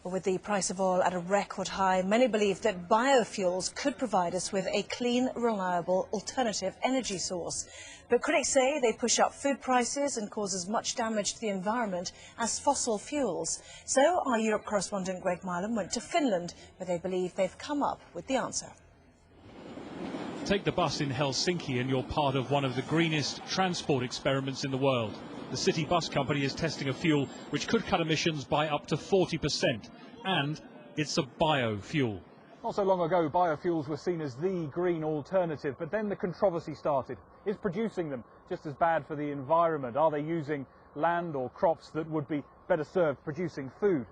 But with the price of oil at a record high, many believe that biofuels could provide us with a clean, reliable alternative energy source. But critics say they push up food prices and cause as much damage to the environment as fossil fuels. So our Europe correspondent Greg Milam went to Finland, where they believe they've come up with the answer. Take the bus in Helsinki and you're part of one of the greenest transport experiments in the world. The city bus company is testing a fuel which could cut emissions by up to 40%, and it's a biofuel. Not so long ago, biofuels were seen as the green alternative, but then the controversy started. Is producing them just as bad for the environment? Are they using land or crops that would be better served producing food?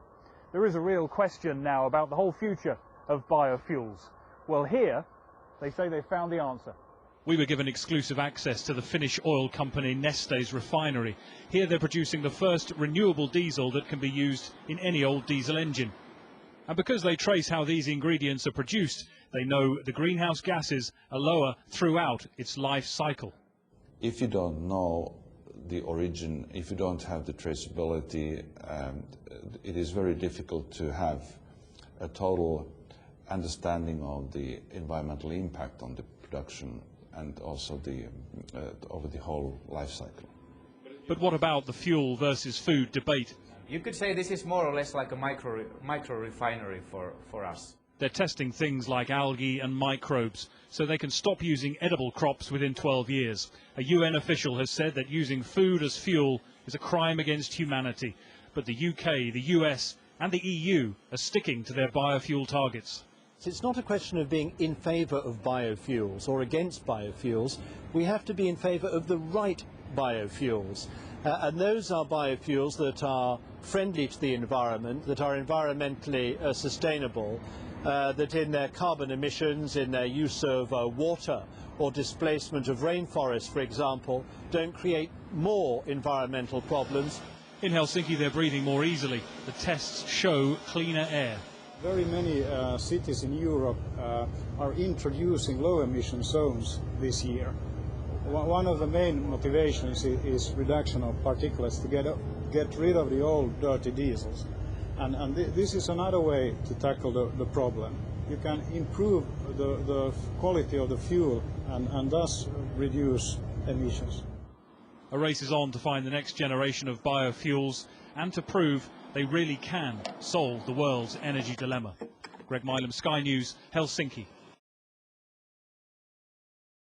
There is a real question now about the whole future of biofuels. Well, here, they say they've found the answer. We were given exclusive access to the Finnish oil company Neste's refinery. Here they're producing the first renewable diesel that can be used in any old diesel engine. And because they trace how these ingredients are produced, they know the greenhouse gases are lower throughout its life cycle. If you don't know the origin, if you don't have the traceability, it is very difficult to have a total understanding of the environmental impact on the production and also over the whole life cycle. But what about the fuel versus food debate? You could say this is more or less like a micro refinery for us. They're testing things like algae and microbes so they can stop using edible crops within 12 years. A UN official has said that using food as fuel is a crime against humanity. But the UK, the US and the EU are sticking to their biofuel targets. It's not a question of being in favour of biofuels or against biofuels. We have to be in favour of the right biofuels. And those are biofuels that are friendly to the environment, that are environmentally sustainable, that in their carbon emissions, in their use of water or displacement of rainforests, for example, don't create more environmental problems. In Helsinki, they're breathing more easily. The tests show cleaner air. Very many cities in Europe are introducing low-emission zones this year. One of the main motivations is reduction of particulates to get rid of the old dirty diesels. And this is another way to tackle the problem. You can improve the quality of the fuel and thus reduce emissions. A race is on to find the next generation of biofuels and to prove they really can solve the world's energy dilemma. Greg Milam, Sky News, Helsinki.